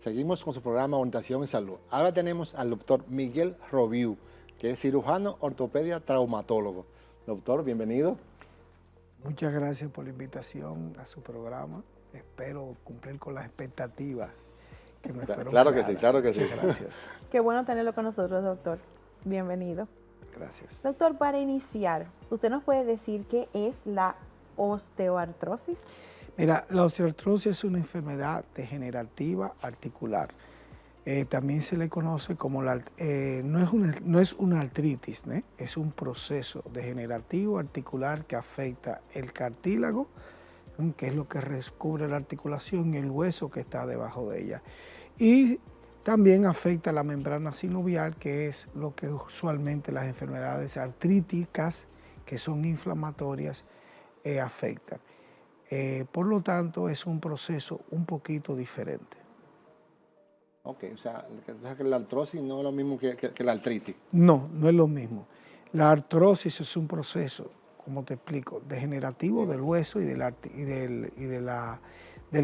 Seguimos con su programa Orientación en Salud. Ahora tenemos al doctor Miguel Robiu, que es cirujano, ortopedia, traumatólogo. Doctor, bienvenido. Muchas gracias por la invitación a su programa. Espero cumplir con las expectativas que me fueron Claro que creadas. sí, claro que sí. Muchas gracias. Qué bueno tenerlo con nosotros, doctor. Bienvenido. Gracias. Doctor, para iniciar, ¿usted nos puede decir qué es la osteoartrosis? Mira, la osteoartrosis es una enfermedad degenerativa articular. También se le conoce como no es una artritis, ¿eh? Es un proceso degenerativo articular que afecta el cartílago, que es lo que recubre la articulación, y el hueso que está debajo de ella. Y también afecta la membrana sinovial, que es lo que usualmente las enfermedades artríticas, que son inflamatorias, afectan. Por lo tanto, es un proceso un poquito diferente. Ok, o sea, que la artrosis no es lo mismo que la artritis. No, no es lo mismo. La artrosis es un proceso, como te explico, degenerativo del hueso y del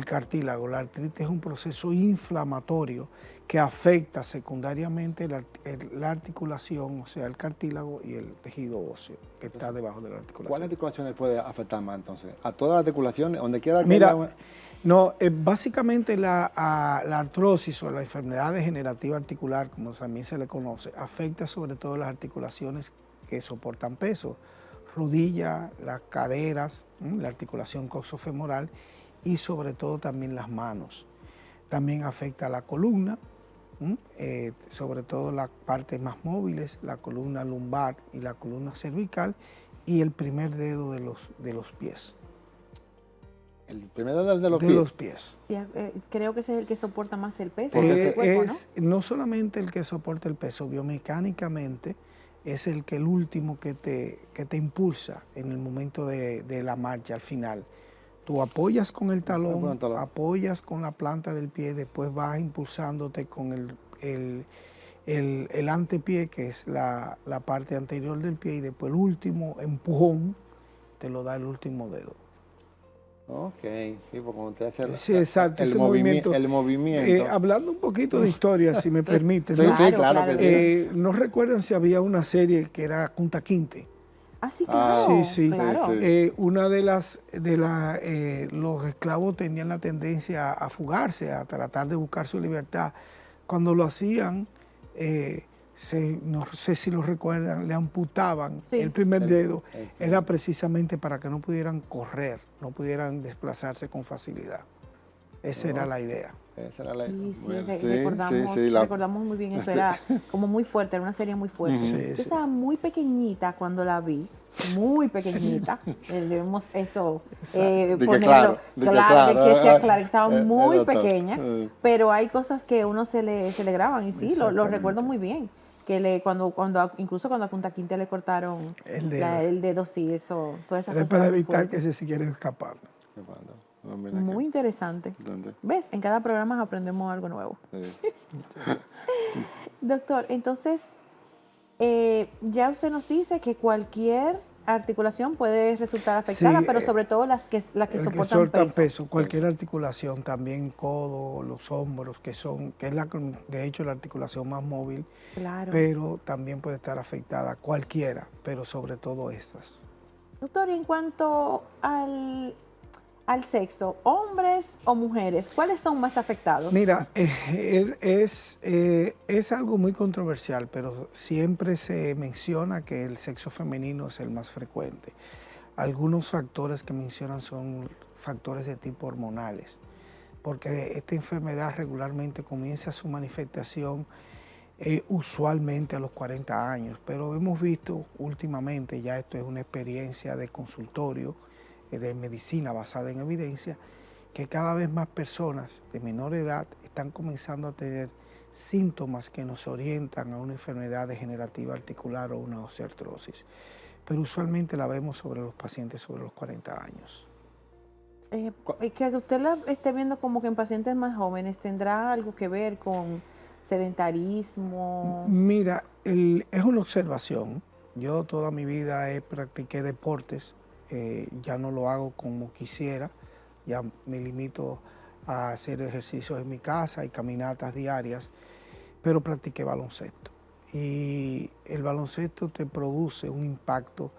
cartílago. La artritis es un proceso inflamatorio que afecta secundariamente la articulación, o sea, el cartílago y el tejido óseo que está debajo de la articulación. ¿Cuáles articulaciones puede afectar más entonces? ¿A todas las articulaciones? Donde quiera que Mira, no, básicamente la artrosis o la enfermedad degenerativa articular, como también se le conoce, afecta sobre todo las articulaciones que soportan peso, rodilla, las caderas, la articulación coxofemoral y sobre todo también las manos. También afecta a la columna, sobre todo las partes más móviles, la columna lumbar y la columna cervical y el primer dedo de los pies. El primer dedo de los pies. Sí, creo que ese es el que soporta más el peso. No solamente el que soporta el peso, biomecánicamente es el último que te impulsa en el momento de la marcha al final. Tú apoyas con el talón, apoyas con la planta del pie, después vas impulsándote con el antepié, que es la parte anterior del pie, y después el último empujón te lo da el último dedo. Ok, sí, porque cuando usted hace sí, exacto, el movimiento. Hablando un poquito de historia, si me permite. Sí, ¿no? sí, claro que sí. ¿No recuerdan si había una serie que era Kunta Kinte? Ah, sí, claro. Sí. Claro. Una los esclavos tenían la tendencia a fugarse, a tratar de buscar su libertad. Cuando lo hacían, no sé si lo recuerdan, le amputaban el primer dedo. Era precisamente para que no pudieran correr, no pudieran desplazarse con facilidad. Esa era la idea. Esa era la Sí, bueno, recordamos muy bien eso, era como muy fuerte, era una serie muy fuerte. Yo estaba muy pequeñita cuando la vi, muy pequeñita, debemos eso ponerlo, claro, que sea claro, estaba muy pequeña, pero hay cosas que uno se le graban y sí, lo recuerdo muy bien. Que incluso cuando a Kunta Kinte le cortaron el dedo, sí, eso, todas esas cosas. Para evitar que se siguiera escapando. Muy interesante. ¿Dónde? ¿Ves? En cada programa aprendemos algo nuevo. Sí. Doctor, entonces, ya usted nos dice que cualquier articulación puede resultar afectada, pero sobre todo las que soportan peso. Cualquier articulación, también codo, los hombros, que es de hecho la articulación más móvil, claro. Pero también puede estar afectada cualquiera, pero sobre todo estas. Doctor, y en cuanto al sexo, ¿hombres o mujeres? ¿Cuáles son más afectados? Mira, es algo muy controversial, pero siempre se menciona que el sexo femenino es el más frecuente. Algunos factores que mencionan son factores de tipo hormonales, porque esta enfermedad regularmente comienza su manifestación usualmente a los 40 años, pero hemos visto últimamente, ya esto es una experiencia de consultorio, de medicina basada en evidencia, que cada vez más personas de menor edad están comenzando a tener síntomas que nos orientan a una enfermedad degenerativa articular o una osteoartrosis, pero usualmente la vemos sobre los pacientes sobre los 40 años. Que usted la esté viendo como que en pacientes más jóvenes, ¿tendrá algo que ver con sedentarismo? Mira, es una observación. Yo toda mi vida practiqué deportes. Ya no lo hago como quisiera, ya me limito a hacer ejercicios en mi casa y caminatas diarias, pero practiqué baloncesto. Y el baloncesto te produce un impacto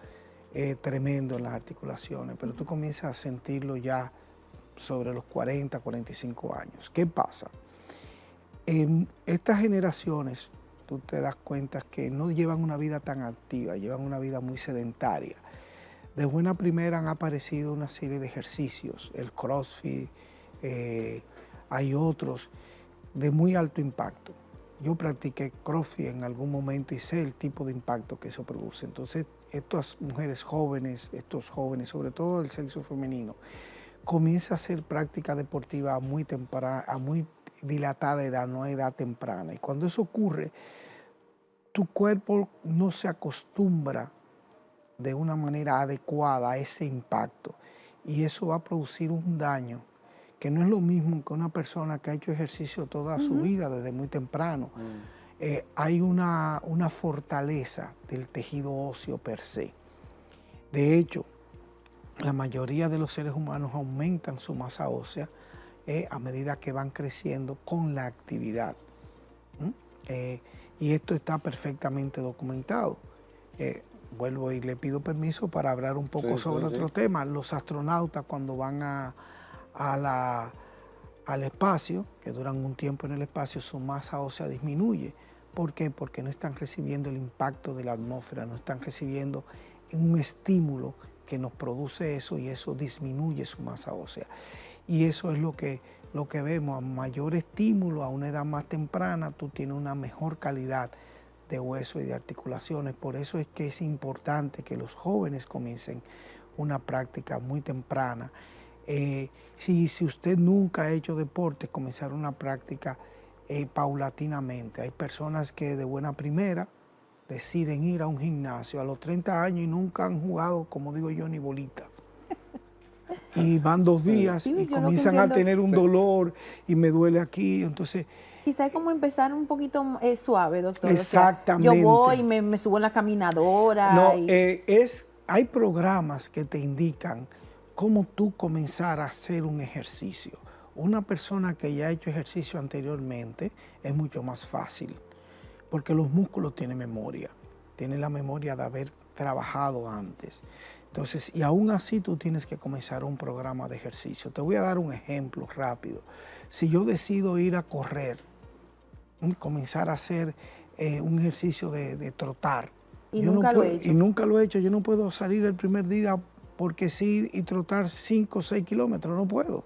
tremendo en las articulaciones, pero tú comienzas a sentirlo ya sobre los 40, 45 años. ¿Qué pasa? En estas generaciones, tú te das cuenta que no llevan una vida tan activa, llevan una vida muy sedentaria. De buena primera han aparecido una serie de ejercicios, el CrossFit, hay otros de muy alto impacto. Yo practiqué CrossFit en algún momento y sé el tipo de impacto que eso produce. Entonces, estas mujeres jóvenes, estos jóvenes, sobre todo del sexo femenino, comienza a hacer práctica deportiva a muy temprana, a muy dilatada edad, no a edad temprana. Y cuando eso ocurre, tu cuerpo no se acostumbra de una manera adecuada a ese impacto. Y eso va a producir un daño que no es lo mismo que una persona que ha hecho ejercicio toda su vida desde muy temprano. Hay una fortaleza del tejido óseo per se. De hecho, la mayoría de los seres humanos aumentan su masa ósea a medida que van creciendo con la actividad. Y esto está perfectamente documentado. Vuelvo y le pido permiso para hablar un poco sobre otro tema. Los astronautas cuando van al espacio, que duran un tiempo en el espacio, su masa ósea disminuye. ¿Por qué? Porque no están recibiendo el impacto de la atmósfera, no están recibiendo un estímulo que nos produce eso y eso disminuye su masa ósea. Y eso es lo que vemos, a mayor estímulo a una edad más temprana, tú tienes una mejor calidad de hueso y de articulaciones. Por eso es que es importante que los jóvenes comiencen una práctica muy temprana. Si usted nunca ha hecho deporte, comenzar una práctica paulatinamente. Hay personas que de buena primera deciden ir a un gimnasio a los 30 años y nunca han jugado, como digo yo, ni bolita. Y van 2 días y comienzan a tener un dolor y me duele aquí, entonces... Quizás es como empezar un poquito suave, doctor. Exactamente. O sea, yo voy y me subo en la caminadora. No, hay programas que te indican cómo tú comenzar a hacer un ejercicio. Una persona que ya ha hecho ejercicio anteriormente es mucho más fácil, porque los músculos tienen memoria, tienen la memoria de haber trabajado antes. Entonces, y aún así tú tienes que comenzar un programa de ejercicio. Te voy a dar un ejemplo rápido. Si yo decido ir a correr, comenzar a hacer un ejercicio de trotar, y nunca lo he hecho, yo no puedo salir el primer día porque sí y trotar 5 o 6 kilómetros, no puedo.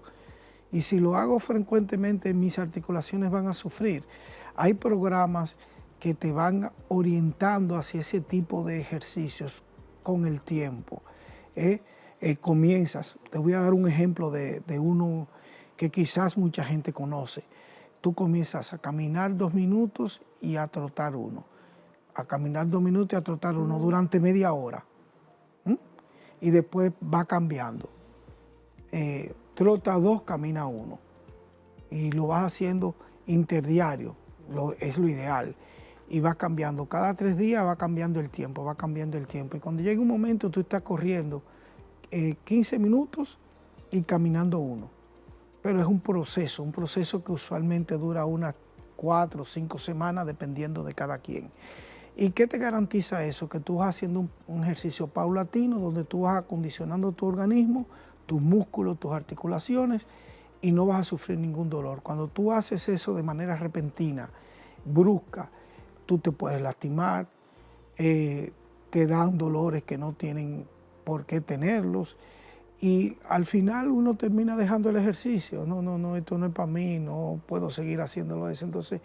Y si lo hago frecuentemente, mis articulaciones van a sufrir. Hay programas que te van orientando hacia ese tipo de ejercicios con el tiempo. Comienzas, te voy a dar un ejemplo de uno que quizás mucha gente conoce. Tú comienzas a caminar 2 minutos y a trotar 1. A caminar 2 minutos y a trotar 1 durante media hora. Y después va cambiando. Trota 2, camina 1. Y lo vas haciendo interdiario, es lo ideal. Y va cambiando. Cada 3 días va cambiando el tiempo, va cambiando el tiempo. Y cuando llega un momento, tú estás corriendo 15 minutos y caminando 1. Pero es un proceso que usualmente dura unas 4 o 5 semanas, dependiendo de cada quien. ¿Y qué te garantiza eso? Que tú vas haciendo un ejercicio paulatino, donde tú vas acondicionando tu organismo, tus músculos, tus articulaciones, y no vas a sufrir ningún dolor. Cuando tú haces eso de manera repentina, brusca, tú te puedes lastimar, te dan dolores que no tienen por qué tenerlos, y al final uno termina dejando el ejercicio. No, esto no es para mí, no puedo seguir haciéndolo eso. Entonces,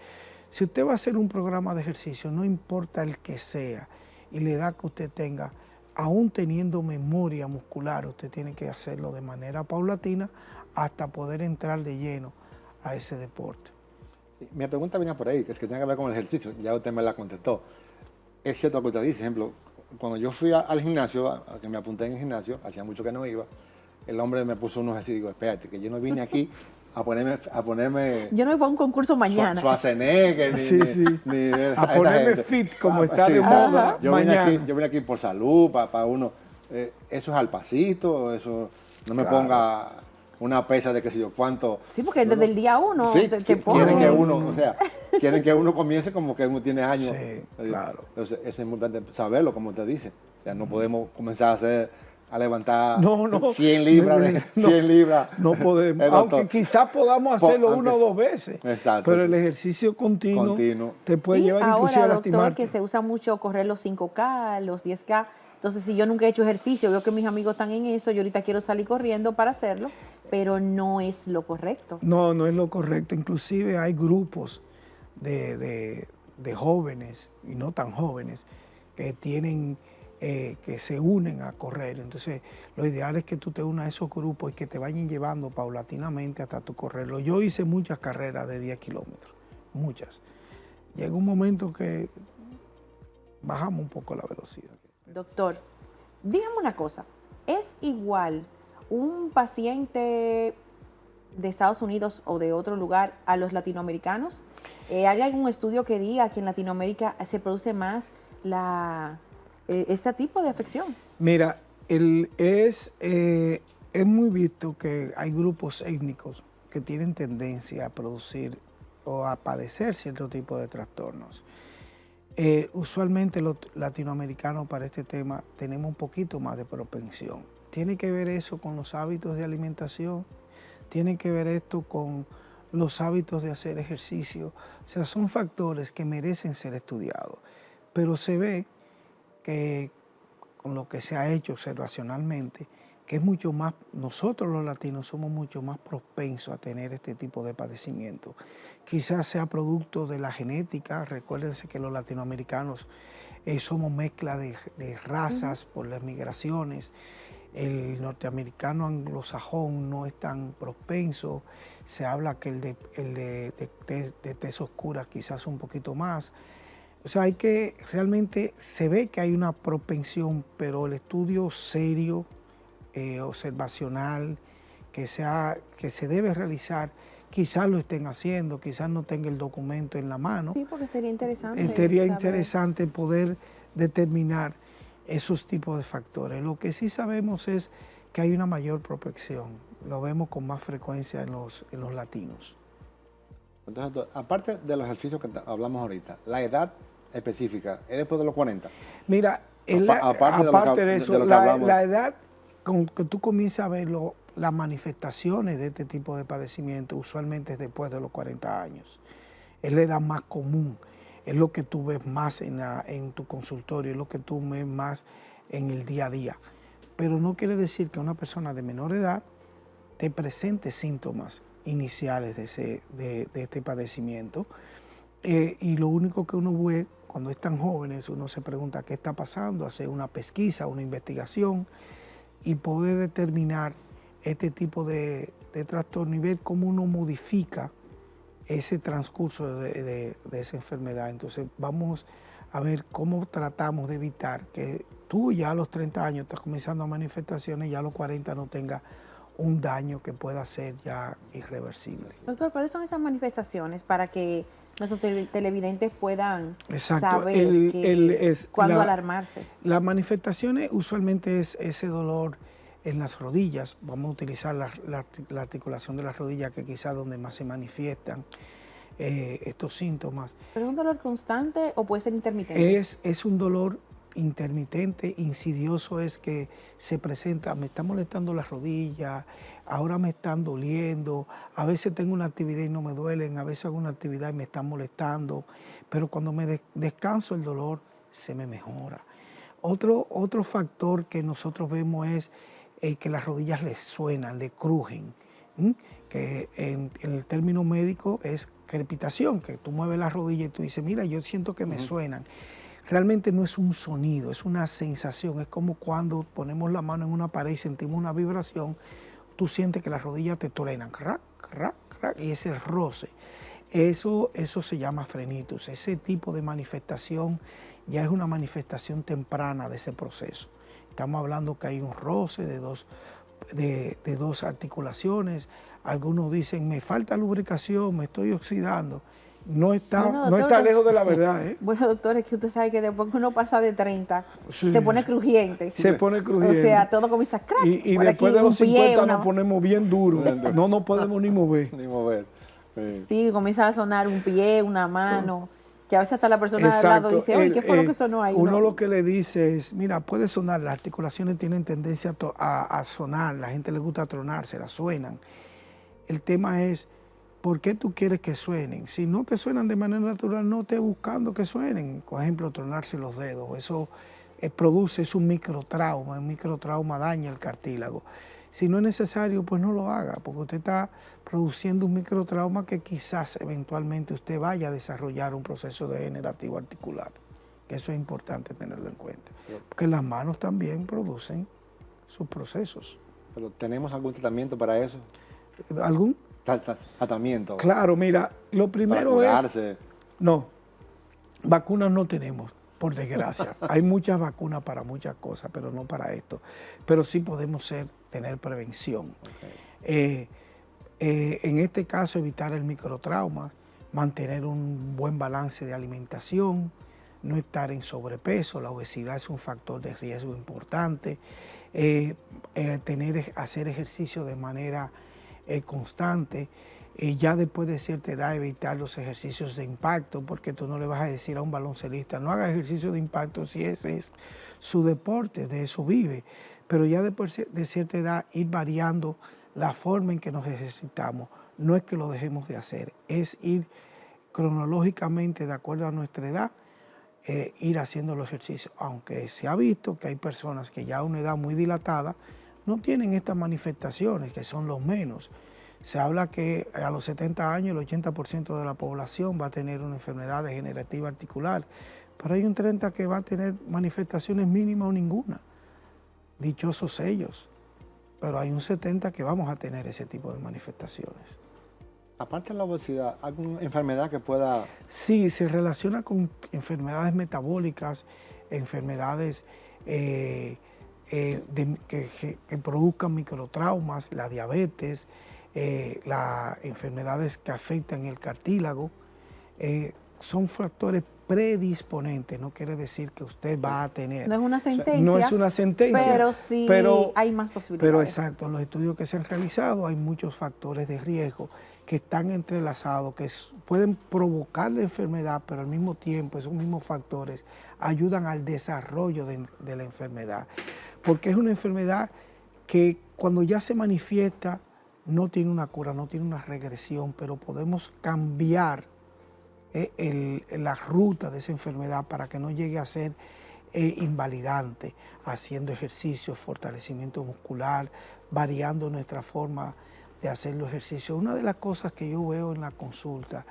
si usted va a hacer un programa de ejercicio, no importa el que sea, y la edad que usted tenga, aún teniendo memoria muscular, usted tiene que hacerlo de manera paulatina hasta poder entrar de lleno a ese deporte. Sí, mi pregunta viene por ahí, que es que tiene que ver con el ejercicio, ya usted me la contestó. Es cierto lo que usted dice, ejemplo, cuando yo fui al gimnasio, a que me apunté en el gimnasio, hacía mucho que no iba, el hombre me puso unos ejercicios y digo, espérate, que yo no vine aquí a ponerme yo no voy para un concurso mañana. Schwarzenegger, ni a ponerme fit como está de moda mañana. Yo vine aquí por salud, para uno. Eso es al pasito, eso no me ponga una pesa de qué sé yo cuánto. Sí, porque desde el día 1 sí, quieren que uno, o sea, quieren que uno comience como que uno tiene años. Sí, claro. Entonces, eso es muy importante saberlo, como te dice. O sea, no podemos comenzar a levantar 100 libras, 100 libras. No podemos, aunque quizás podamos hacerlo una o dos veces. Exacto. Pero el ejercicio continuo te puede llevar inclusive a lastimarte. Ahora, doctor, que se usa mucho correr los 5K, los 10K. Entonces, si yo nunca he hecho ejercicio, veo que mis amigos están en eso, yo ahorita quiero salir corriendo para hacerlo, pero no es lo correcto. No, no es lo correcto. Inclusive hay grupos de jóvenes, y no tan jóvenes, que tienen, que se unen a correr. Entonces, lo ideal es que tú te unas a esos grupos y que te vayan llevando paulatinamente hasta tu correrlo. Yo hice muchas carreras de 10 kilómetros, muchas. Llega un momento que bajamos un poco la velocidad. Doctor, dígame una cosa, ¿es igual un paciente de Estados Unidos o de otro lugar a los latinoamericanos? ¿Hay algún estudio que diga que en Latinoamérica se produce más este tipo de afección? Mira, es muy visto que hay grupos étnicos que tienen tendencia a producir o a padecer cierto tipo de trastornos. Usualmente los latinoamericanos para este tema tenemos un poquito más de propensión. Tiene que ver eso con los hábitos de alimentación, tiene que ver esto con los hábitos de hacer ejercicio. O sea, son factores que merecen ser estudiados, pero se ve que con lo que se ha hecho observacionalmente, que es mucho más, nosotros los latinos somos mucho más propensos a tener este tipo de padecimiento. Quizás sea producto de la genética. Recuérdense que los latinoamericanos somos mezcla de razas por las migraciones. El norteamericano anglosajón no es tan propenso. Se habla que el de tez oscura quizás un poquito más. O sea, realmente se ve que hay una propensión, pero el estudio serio, observacional, que se debe realizar, quizás lo estén haciendo, quizás no tenga el documento en la mano. Sí, porque sería interesante. Sería interesante poder determinar esos tipos de factores. Lo que sí sabemos es que hay una mayor propensión, lo vemos con más frecuencia en los latinos. Entonces, aparte de los ejercicios que hablamos ahorita, la edad específica es después de los 40. Mira, aparte de eso, la edad con que tú comienzas a ver las manifestaciones de este tipo de padecimiento usualmente es después de los 40 años. Es la edad más común, es lo que tú ves más en tu consultorio, es lo que tú ves más en el día a día. Pero no quiere decir que una persona de menor edad te presente síntomas iniciales de este padecimiento. Y lo único que uno ve cuando están jóvenes, uno se pregunta qué está pasando, hace una pesquisa, una investigación y poder determinar este tipo de trastorno y ver cómo uno modifica ese transcurso de esa enfermedad. Entonces vamos a ver cómo tratamos de evitar que tú ya a los 30 años estás comenzando a manifestaciones y ya a los 40 no tengas un daño que pueda ser ya irreversible. Doctor, ¿cuáles son esas manifestaciones para que nuestros televidentes puedan Exacto. saber cuándo alarmarse? Las manifestaciones usualmente es ese dolor en las rodillas. Vamos a utilizar la articulación de las rodillas, que quizás donde más se manifiestan estos síntomas. ¿Pero es un dolor constante o puede ser intermitente? Es un dolor intermitente, insidioso, es que se presenta, me está molestando las rodillas, ahora me están doliendo, a veces tengo una actividad y no me duelen, a veces hago una actividad y me están molestando, pero cuando me descanso el dolor se me mejora. Otro factor que nosotros vemos es que las rodillas le suenan, le crujen, que en el término médico es crepitación, que tú mueves la rodilla y tú dices, mira, yo siento que me suenan. Realmente no es un sonido, es una sensación, es como cuando ponemos la mano en una pared y sentimos una vibración, tú sientes que las rodillas te truenan, crac, crac, crac, y ese roce. Eso se llama frenitus. Ese tipo de manifestación ya es una manifestación temprana de ese proceso. Estamos hablando que hay un roce de dos articulaciones. Algunos dicen, me falta lubricación, me estoy oxidando. no está lejos de la verdad. Bueno, doctor, es que usted sabe que después que uno pasa de 30, se pone crujiente. Se pone crujiente. O sea, todo comienza a crack. Y después de los 50 nos ponemos bien duros. No nos podemos ni mover. Ni mover. Sí, comienza a sonar un pie, una mano, que a veces hasta la persona de al lado dice, oye, ¿qué fue lo que sonó ahí? Uno lo que le dice es, mira, puede sonar, las articulaciones tienen tendencia a sonar, la gente le gusta tronarse, las suenan. El tema es, ¿por qué tú quieres que suenen? Si no te suenan de manera natural, no estés buscando que suenen. Por ejemplo, tronarse los dedos, eso produce, es un microtrauma daña el cartílago. Si no es necesario, pues no lo haga, porque usted está produciendo un microtrauma que quizás eventualmente usted vaya a desarrollar un proceso degenerativo articular, que eso es importante tenerlo en cuenta, porque las manos también producen sus procesos. ¿Pero tenemos algún tratamiento para eso? ¿Algún? Tratamiento. Claro, mira, lo primero para curarse. es... No, vacunas no tenemos, por desgracia. Hay muchas vacunas para muchas cosas, pero no para esto. Pero sí podemos tener prevención. Okay. En este caso, evitar el microtrauma, mantener un buen balance de alimentación, no estar en sobrepeso, la obesidad es un factor de riesgo importante, hacer ejercicio de manera constante, ya después de cierta edad evitar los ejercicios de impacto, porque tú no le vas a decir a un baloncelista, no haga ejercicio de impacto si ese es su deporte, de eso vive, pero ya después de cierta edad ir variando la forma en que nos ejercitamos. No es que lo dejemos de hacer, es ir cronológicamente de acuerdo a nuestra edad, ir haciendo los ejercicios, aunque se ha visto que hay personas que ya a una edad muy dilatada no tienen estas manifestaciones, que son los menos. Se habla que a los 70 años el 80% de la población va a tener una enfermedad degenerativa articular, pero hay un 30% que va a tener manifestaciones mínimas o ninguna. Dichosos ellos, pero hay un 70% que vamos a tener ese tipo de manifestaciones. Aparte de la obesidad, ¿alguna enfermedad que pueda...? Sí, se relaciona con enfermedades metabólicas, enfermedades que produzcan microtraumas, la diabetes, las enfermedades que afectan el cartílago, son factores predisponentes, no quiere decir que usted va a tener. No es una sentencia. No es una sentencia. Pero sí hay más posibilidades. Pero exacto, en los estudios que se han realizado hay muchos factores de riesgo que están entrelazados, que pueden provocar la enfermedad, pero al mismo tiempo esos mismos factores ayudan al desarrollo de la enfermedad. Porque es una enfermedad que cuando ya se manifiesta no tiene una cura, no tiene una regresión, pero podemos cambiar la ruta de esa enfermedad para que no llegue a ser invalidante, haciendo ejercicios, fortalecimiento muscular, variando nuestra forma de hacer los ejercicios. Una de las cosas que yo veo en la consulta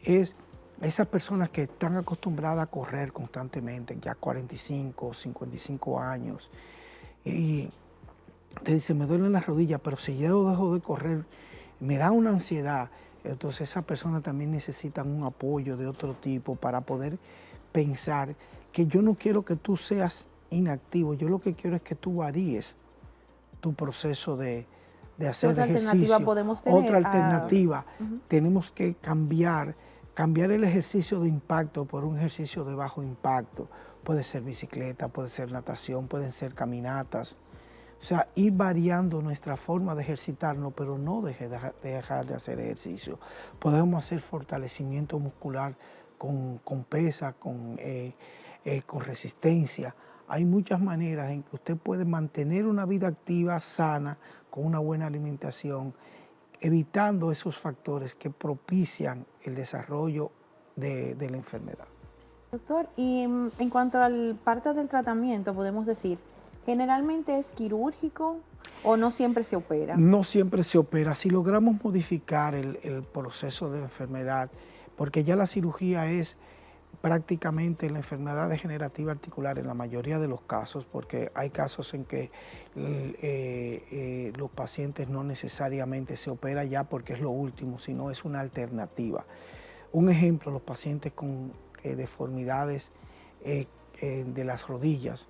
es esas personas que están acostumbradas a correr constantemente, ya 45 o 55 años, y te dicen, me duelen las rodillas, pero si yo dejo de correr, me da una ansiedad. Entonces esas personas también necesitan un apoyo de otro tipo para poder pensar que yo no quiero que tú seas inactivo, yo lo que quiero es que tú varíes tu proceso de hacer ejercicio. Otra alternativa. Tenemos que cambiar el ejercicio de impacto por un ejercicio de bajo impacto. Puede ser bicicleta, puede ser natación, pueden ser caminatas. O sea, ir variando nuestra forma de ejercitarnos, pero no dejar de hacer ejercicio. Podemos hacer fortalecimiento muscular con pesa, con resistencia. Hay muchas maneras en que usted puede mantener una vida activa, sana, con una buena alimentación, evitando esos factores que propician el desarrollo de la enfermedad. Doctor, y en cuanto al parte del tratamiento, podemos decir, ¿generalmente es quirúrgico o no siempre se opera? No siempre se opera. Si logramos modificar el proceso de la enfermedad, porque ya la cirugía es prácticamente la enfermedad degenerativa articular en la mayoría de los casos, porque hay casos en que los pacientes no necesariamente se opera ya porque es lo último, sino es una alternativa. Un ejemplo, los pacientes con deformidades de las rodillas,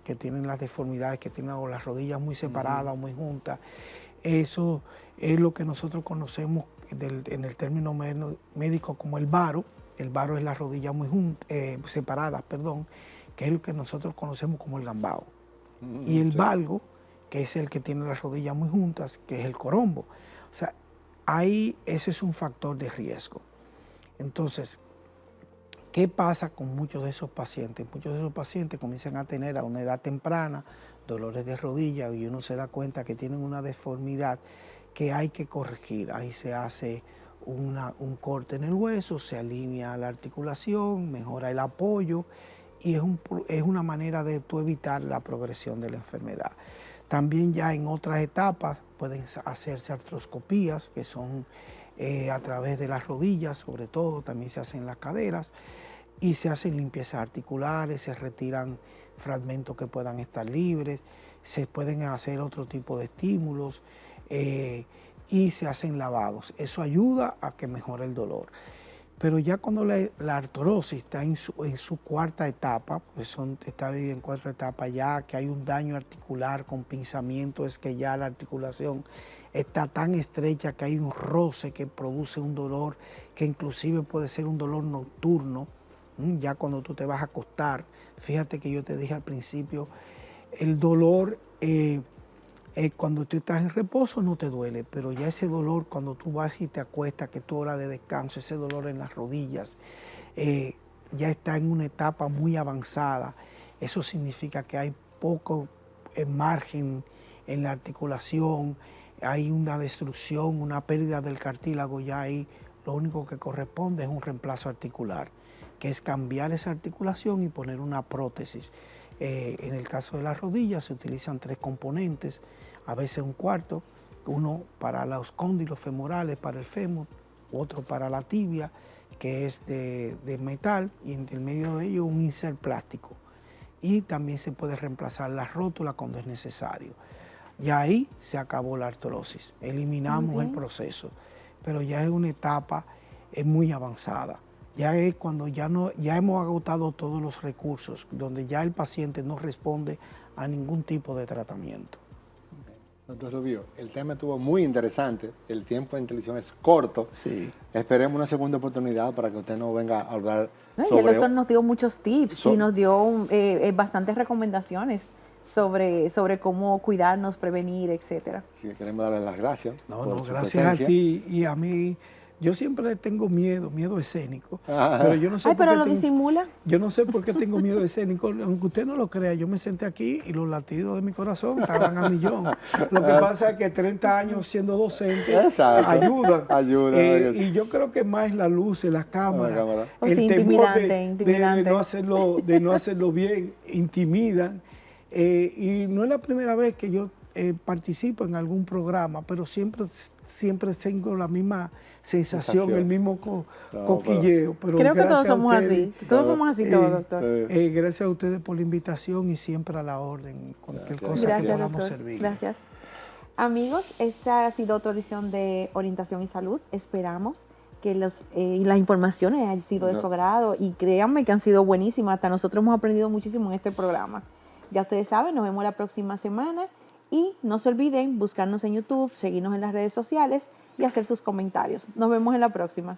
que tienen las deformidades, que tienen las rodillas muy separadas o muy juntas, Eso es lo que nosotros conocemos en el término médico como el varo. El varo es la rodilla muy separadas, que es lo que nosotros conocemos como el gambao. Y el valgo, que es el que tiene las rodillas muy juntas, que es el corombo. O sea, ese es un factor de riesgo. Entonces, ¿qué pasa con muchos de esos pacientes? Muchos de esos pacientes comienzan a tener a una edad temprana dolores de rodilla y uno se da cuenta que tienen una deformidad que hay que corregir. Ahí se hace un corte en el hueso, se alinea la articulación, mejora el apoyo y es una manera de tú evitar la progresión de la enfermedad. También ya en otras etapas pueden hacerse artroscopías, que son a través de las rodillas, sobre todo, también se hacen las caderas, y se hacen limpiezas articulares, se retiran fragmentos que puedan estar libres, se pueden hacer otro tipo de estímulos y se hacen lavados. Eso ayuda a que mejore el dolor. Pero ya cuando la artrosis está en su cuarta etapa, pues está dividida en 4 etapas, ya que hay un daño articular con pinzamiento, es que ya la articulación está tan estrecha que hay un roce que produce un dolor que inclusive puede ser un dolor nocturno, ya cuando tú te vas a acostar. Fíjate que yo te dije al principio, el dolor cuando tú estás en reposo no te duele, pero ya ese dolor cuando tú vas y te acuestas, que es tu hora de descanso, ese dolor en las rodillas, ya está en una etapa muy avanzada. Eso significa que hay poco margen en la articulación, hay una destrucción, una pérdida del cartílago, ya ahí lo único que corresponde es un reemplazo articular, que es cambiar esa articulación y poner una prótesis. En el caso de las rodillas se utilizan 3 componentes, a veces un cuarto, uno para los cóndilos femorales, para el fémur, otro para la tibia, que es de metal, y en el medio de ellos un insert plástico. Y también se puede reemplazar la rótula cuando es necesario. Y ahí se acabó la artrosis, eliminamos el proceso, pero ya es una etapa muy avanzada. Ya es cuando ya hemos agotado todos los recursos, donde ya el paciente no responde a ningún tipo de tratamiento. Doctor Rubio, el tema estuvo muy interesante, el tiempo de televisión es corto. Sí. Esperemos una segunda oportunidad para que usted nos venga a hablar sobre... El doctor nos dio muchos tips y nos dio bastantes recomendaciones sobre cómo cuidarnos, prevenir, etcétera. Sí, queremos darle las gracias. No, gracias a ti y a mí. Yo siempre tengo miedo escénico, pero yo no sé pero lo disimula. Yo no sé por qué tengo miedo escénico, aunque usted no lo crea, yo me senté aquí y los latidos de mi corazón estaban a millón. Lo que pasa es que 30 años siendo docente ayudan. Y yo creo que más la luz, la cámara, el temor de no hacerlo bien, intimidan. Y no es la primera vez que yo participo en algún programa, pero siempre tengo la misma sensación, el mismo coquilleo. Pero creo que todos somos así, doctor. Gracias a ustedes por la invitación y siempre a la orden, cualquier cosa que podamos servir. Gracias. Amigos, esta ha sido otra edición de Orientación y Salud. Esperamos que las informaciones hayan sido de su agrado y créanme que han sido buenísimas. Hasta nosotros hemos aprendido muchísimo en este programa. Ya ustedes saben, nos vemos la próxima semana. Y no se olviden buscarnos en YouTube, seguirnos en las redes sociales y hacer sus comentarios. Nos vemos en la próxima.